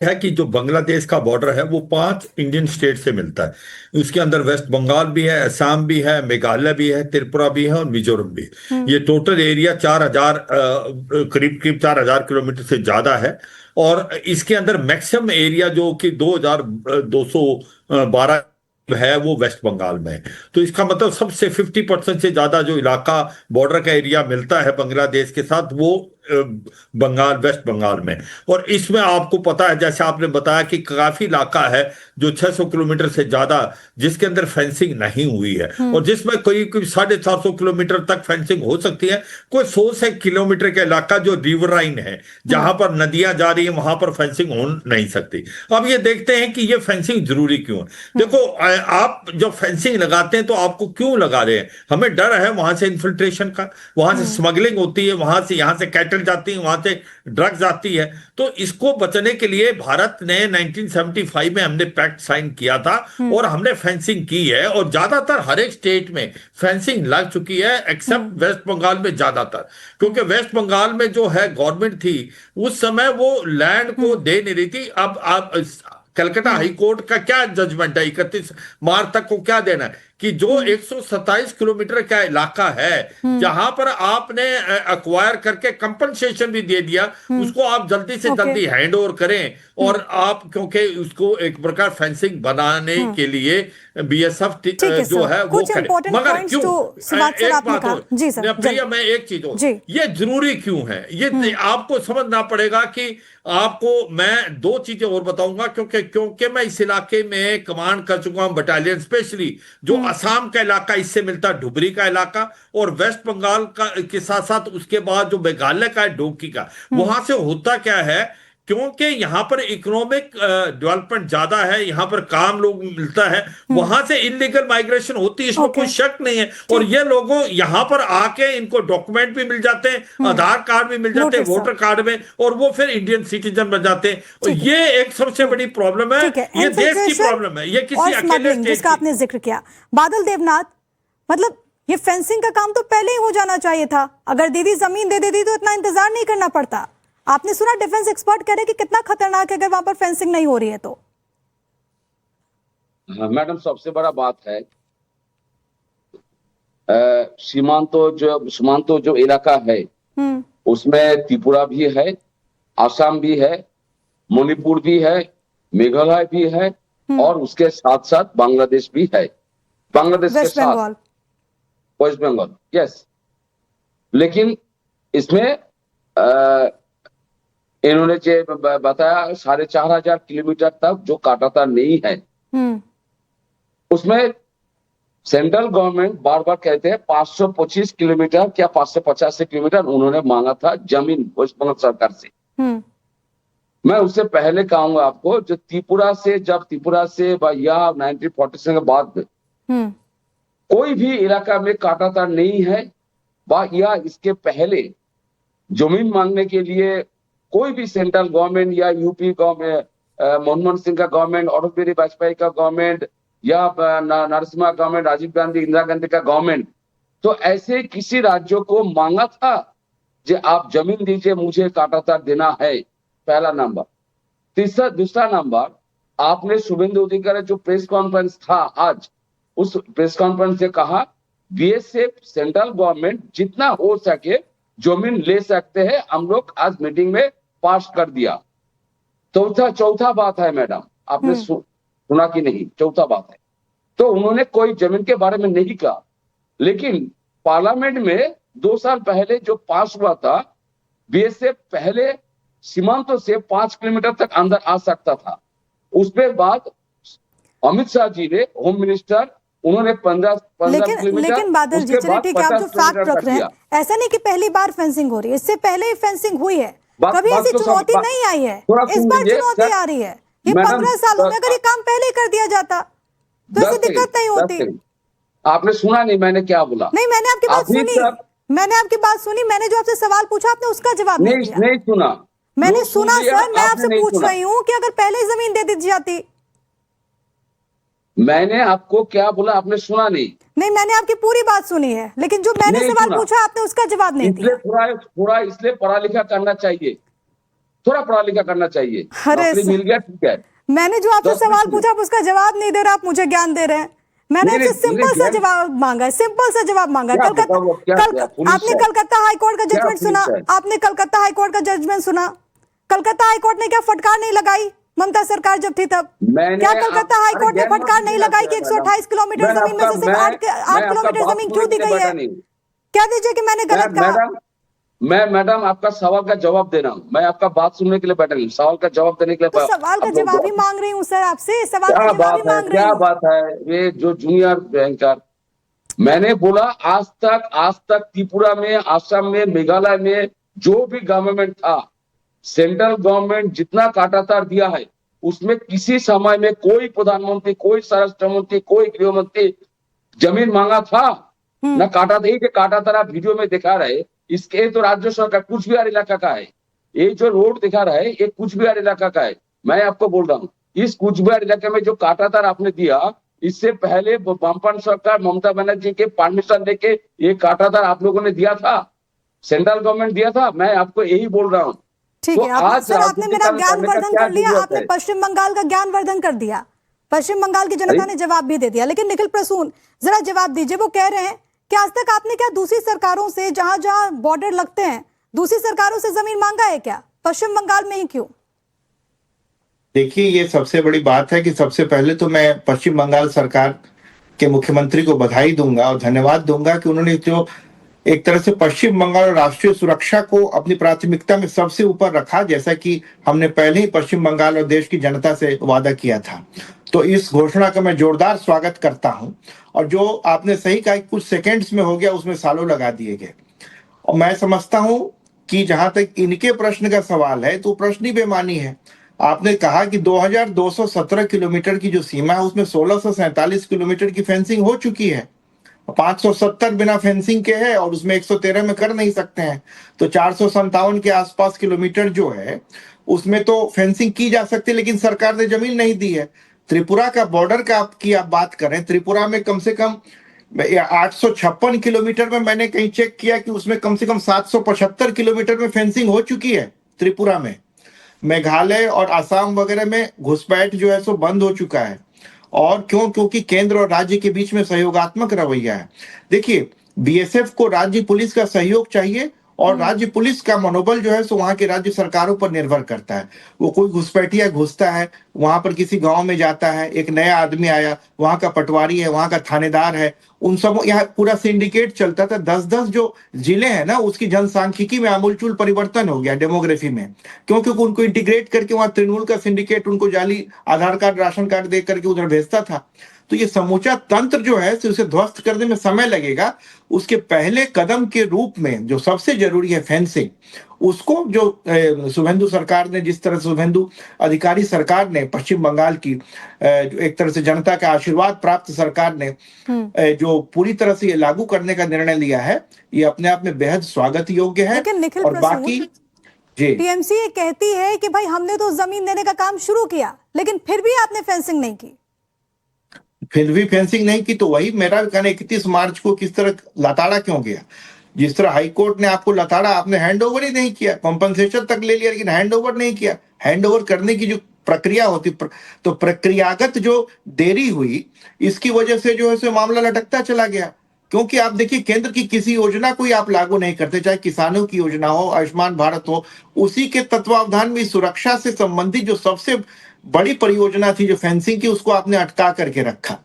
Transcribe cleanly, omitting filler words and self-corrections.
है कि जो बांग्लादेश का बॉर्डर है वो 5 इंडियन स्टेट से मिलता है। उसके अंदर वेस्ट बंगाल भी है, असम भी है, मेघालय भी है, त्रिपुरा भी है और मिजोरम भी। हम्म। ये टोटल एरिया 4,000 करीब करीब 4,000 किलोमीटर से ज्यादा है। और इसके अंदर मैक्सिमम एरिया जो कि 2,212 है वो वेस्ट बंगाल में है। तो इसका मतलब सबसे 50% से ज्यादा जो इलाका बॉर्डर का एरिया मिलता है बांग्लादेश के साथ वो बंगाल, वेस्ट बंगाल में। और इसमें आपको पता है, जैसे आपने बताया कि काफी इलाका है जो 600 किलोमीटर से ज्यादा जिसके अंदर फेंसिंग नहीं हुई है, और जिसमें कोई कोई 450 किलोमीटर तक फेंसिंग हो सकती है। कोई 100 से किलोमीटर का इलाका जो रिवराइन है, जहां पर नदियां जा रही है, वहां पर फेंसिंग हो नहीं सकती। अब ये देखते हैं कि ये फेंसिंग जरूरी क्यों है। देखो, आप जब फेंसिंग लगाते हैं तो आपको क्यों लगा रहे हैं? हमें डर है वहां से इन्फिल्ट्रेशन का, वहां से स्मगलिंग होती है, वहां से यहां से कैटल जाती है, वहां से ड्रग्स आती है। तो इसको बचने के लिए भारत ने 1975 में हमने पैक्ट साइन किया था और हमने फेंसिंग की है, और ज्यादातर हर एक स्टेट में फेंसिंग लग चुकी है एक्सेप्ट वेस्ट बंगाल में ज्यादातर। क्योंकि वेस्ट बंगाल में जो है गवर्नमेंट थी उस समय वो लैंड को दे नहीं रही थी। अब आप कलकत्ता हाई कोर्ट का क्या जजमेंट है 31 मार्च तक को क्या देना है कि जो 127 किलोमीटर का इलाका है जहां पर आपने अक्वायर करके कंपनसेशन भी दे दिया, उसको आप जल्दी से जल्दी हैंड ओवर करें। और आप क्योंकि उसको एक प्रकार फेंसिंग बनाने के लिए बीएसएफ ठीक है जो सर, है वो कुछ करे। इंपॉर्टेंट मगर पॉइंट्स क्यों, जो शिवाज सर एक आपने बात कहा। और जी सर, प्रिया, मैं एक चीज और, जी। ये जरूरी क्यों है ये आपको समझना पड़ेगा। कि आपको मैं दो चीजें और बताऊंगा, क्योंकि क्योंकि मैं इस इलाके में कमांड कर चुका हूं बटालियन, स्पेशली जो असम का इलाका इससे मिलता, धुबरी का इलाका, और वेस्ट बंगाल का के साथ साथ उसके बाद जो मेघालय का है, डोकी का। वहां से होता क्या है, क्योंकि यहां पर इकोनॉमिक डेवलपमेंट ज्यादा है, यहां पर काम लोग मिलता है, वहां से इलीगल माइग्रेशन होती है, इसमें कोई शक नहीं है। और ये लोगों यहां पर आके इनको डॉक्यूमेंट भी मिल जाते हैं, आधार कार्ड भी मिल जाते हैं वोटर कार्ड में, और वो फिर इंडियन सिटीजन बन जाते हैं। और ये एक सबसे बड़ी प्रॉब्लम है, ये देश की प्रॉब्लम है, ये किसी अकेले स्टेट जिसका आपने जिक्र किया। बादल देवनाथ, मतलब ये फेंसिंग का काम तो पहले ही हो जाना चाहिए था। अगर दीदी जमीन दे देती तो इतना इंतजार नहीं करना पड़ता। आपने सुना डिफेंस एक्सपर्ट कह रहे कि कितना खतरनाक है अगर वहां पर फेंसिंग नहीं हो रही है तो। मैडम, सबसे बड़ा बात है सीमांतो जो इलाका है उसमें त्रिपुरा भी है, आसाम भी है, मणिपुर भी है, मेघालय भी है, और उसके साथ साथ बांग्लादेश भी है। बांग्लादेश के साथ वेस्ट बंगाल, यस। लेकिन इसमें इन्होंने जो बताया 4,500 किलोमीटर तक जो काटातार नहीं है, उसमें सेंट्रल गवर्नमेंट बार बार कहते हैं 525 किलोमीटर क्या 585 किलोमीटर उन्होंने मांगा था जमीन वेस्ट बंगाल सरकार से। मैं उससे पहले कहूंगा आपको, जब त्रिपुरा से या 1947 के बाद कोई भी इलाका में काटातार नहीं है, या इसके पहले जमीन मांगने के लिए कोई भी सेंट्रल गवर्नमेंट या यूपी गवर्नमेंट, मनमोहन सिंह का गवर्नमेंट, अटल बिहारी वाजपेयी का गवर्नमेंट, या नरसिम्हा गवर्नमेंट, राजीव गांधी, इंदिरा गांधी का गवर्नमेंट, तो ऐसे किसी राज्यों को मांगा था जो आप जमीन दीजिए, मुझे काटातार देना है। पहला नंबर। दूसरा नंबर, आपने शुभेंदु अधिकारी जो प्रेस कॉन्फ्रेंस था आज, उस प्रेस कॉन्फ्रेंस से कहा बीएसएफ सेंट्रल गवर्नमेंट जितना हो सके जमीन ले सकते हैं, हम लोग आज मीटिंग में पास कर दिया। चौथा बात है मैडम, आपने सुना कि नहीं, चौथा बात है, तो उन्होंने कोई जमीन के बारे में नहीं कहा, लेकिन पार्लियामेंट में 2 साल पहले जो पास हुआ था, बीएसएफ पहले सीमांतों से 5 किलोमीटर तक अंदर आ सकता था। उसके बाद अमित शाह जी ने, होम मिनिस्टर, उन्होंने 15 किलोमीटर। लेकिन बादल जी, चलिए ठीक है, आप जो फैक्ट रख रहे हैं, ऐसा नहीं कि पहली बार फेंसिंग हो रही है, इससे पहले ही फेंसिंग हुई है, कभी ऐसी चुनौती नहीं आई है, इस बार चुनौती आ रही है। ये 15 सालों में अगर ये काम पहले ही कर दिया जाता तो ऐसी दिक्कत नहीं होती। आपने सुना नहीं मैंने क्या बोला? नहीं, मैंने आपकी बात सुनी, मैंने जो आपसे सवाल पूछा आपने उसका जवाब नहीं दिया। नहीं सुना, मैंने सुना सर, मैं आपसे पूछ रही हूँ कि अगर पहले जमीन दे दी जाती। मैंने आपको क्या बोला, आपने सुना नहीं? नहीं, मैंने आपकी पूरी बात सुनी है, लेकिन जो मैंने सवाल पूछा आपने उसका जवाब नहीं दिया। थोड़ा इसलिए पढ़ा लिखा करना चाहिए। थोड़ा पढ़ा लिखा करना चाहिए। नौकरी मिल गया ठीक है। मैंने जो आपसे सवाल पूछा आप उसका जवाब नहीं दे रहे, आप मुझे ज्ञान दे रहे हैं। मैंने आपसे सिंपल सा जवाब मांगा है, सिंपल सा जवाब मांगा है। आपने कलकत्ता हाईकोर्ट का जजमेंट सुना? आपने कलकत्ता हाईकोर्ट का जजमेंट सुना? कलकत्ता हाईकोर्ट ने क्या फटकार नहीं लगाई ममता सरकार जब थी तब? क्या कलकत्ता हाईकोर्ट ने फटकार नहीं लगाई कि 128 किलोमीटर जमीन में से सिर्फ 8 किलोमीटर जमीन क्यों दी गई है? क्या दीजिए कि मैंने गलत कहा? मैं मैडम आपका सवाल का जवाब दे रहा हूँ, मैं आपका बात सुनने के लिए बैठा नहीं, सवाल का जवाब देने के लिए। तो सवाल का जवाब ही मांग रही हूँ सर आपसे, सवाल का जवाब ही मांग रही हूँ। क्या बात है ये जो जूनियर बैंकर, मैंने बोला आज तक त्रिपुरा में, असम में, मेघालय में जो भी गवर्नमेंट था, सेंट्रल गवर्नमेंट जितना काटातार दिया है उसमें किसी समय में कोई प्रधानमंत्री, कोई स्वराष्ट्र मंत्री, कोई गृह मंत्री जमीन मांगा था ना? काटातार आप वीडियो में दिखा रहे, इसके तो राज्य सरकार कुछ बिहार इलाका का है। ये जो रोड दिखा रहा है ये कुछ बिहार इलाका का है। मैं आपको बोल रहा हूँ इस कुछ बिहार इलाके में जो काटातार आपने दिया, इससे पहले वामपंथ सरकार ममता बनर्जी के परमिशन लेके ये काटातार आप लोगों ने दिया था, सेंट्रल गवर्नमेंट दिया था। मैं आपको यही बोल रहा हूँ। ठीक है, आपने मेरा ज्ञानवर्धन कर लिया, आपने पश्चिम बंगाल का ज्ञानवर्धन कर दिया, पश्चिम बंगाल की जनता ने जवाब भी दे दिया। लेकिन निखिल प्रसून जरा जवाब दीजिए, वो कह रहे हैं कि आज तक आपने क्या दूसरी सरकारों से, जहां जहां बॉर्डर लगते हैं, दूसरी सरकारों से जमीन मांगा है क्या? पश्चिम बंगाल में ही क्यों? देखिए, ये सबसे बड़ी बात है कि सबसे पहले तो मैं पश्चिम बंगाल सरकार के मुख्यमंत्री को बधाई दूंगा और धन्यवाद दूंगा कि उन्होंने जो एक तरह से पश्चिम बंगाल और राष्ट्रीय सुरक्षा को अपनी प्राथमिकता में सबसे ऊपर रखा, जैसा कि हमने पहले ही पश्चिम बंगाल और देश की जनता से वादा किया था। तो इस घोषणा का मैं जोरदार स्वागत करता हूं। और जो आपने सही कहा कुछ सेकंड्स में हो गया, उसमें सालों लगा दिए गए। और मैं समझता हूं कि जहां तक इनके प्रश्न का सवाल है तो प्रश्न ही बेमानी है। आपने कहा कि 2217 किलोमीटर की जो सीमा है उसमें 1647 किलोमीटर की फेंसिंग हो चुकी है, 570 बिना फेंसिंग के है और उसमें 113 में कर नहीं सकते हैं। तो 457 के आसपास किलोमीटर जो है उसमें तो फेंसिंग की जा सकती है, लेकिन सरकार ने जमीन नहीं दी है। त्रिपुरा का बॉर्डर का आप बात करें, त्रिपुरा में कम से कम 856 किलोमीटर में मैंने कहीं चेक किया कि उसमें कम से कम 775 किलोमीटर में फेंसिंग हो चुकी है त्रिपुरा में। मेघालय और असम वगैरह में घुसपैठ जो है सो बंद हो चुका है। और क्योंकि केंद्र और राज्य के बीच में सहयोगात्मक रवैया है। देखिए, बीएसएफ को राज्य पुलिस का सहयोग चाहिए और राज्य पुलिस का मनोबल जो है सो वहां के राज्य सरकारों पर निर्भर करता है। वो कोई घुसपैठिया घुसता है, वहां पर किसी गांव में जाता है, एक नया आदमी आया, वहां का पटवारी है, वहां का थानेदार है, उन सब यहाँ पूरा सिंडिकेट चलता था। 10-10 जो जिले हैं ना, उसकी जनसांख्यिकी में आमूलचूल परिवर्तन हो गया डेमोग्राफी में, क्योंकि उनको इंटीग्रेट करके वहां तृणमूल का सिंडिकेट उनको जाली आधार कार्ड, राशन कार्ड दे करके उधर भेजता था। तो ये समूचा तंत्र जो है उसे ध्वस्त करने में समय लगेगा। उसके पहले कदम के रूप में जो सबसे जरूरी है फेंसिंग, उसको जो शुभेंदु सरकार ने, जिस तरह शुभेंदु अधिकारी सरकार ने, पश्चिम बंगाल की एक तरह से जनता का आशीर्वाद प्राप्त सरकार ने जो पूरी तरह से ये लागू करने का निर्णय लिया है, ये अपने आप में बेहद स्वागत योग्य है। और बाकी टीएमसी ये कहती है कि भाई हमने तो जमीन देने का काम शुरू किया, लेकिन फिर भी आपने फेंसिंग नहीं की। फिर भी फेंसिंग नहीं की तो वही मेरा कहना, 31 मार्च को किस तरह लताड़ा क्यों गया? जिस तरह हाईकोर्ट ने आपको लताड़ा, आपने हैंडओवर ही नहीं किया, कॉम्पनसेशन तक ले लिया लेकिन हैंडओवर नहीं किया। हैंडओवर करने की जो प्रक्रिया होती, तो प्रक्रियागत जो देरी हुई, इसकी वजह से जो है सो मामला लटकता चला गया। क्योंकि आप देखिए, केंद्र की किसी योजना को आप लागू नहीं करते, चाहे किसानों की योजना हो, आयुष्मान भारत हो, उसी के तत्वावधान में सुरक्षा से संबंधित जो सबसे बड़ी परियोजना थी जो फेंसिंग की, उसको आपने अटका करके रखा।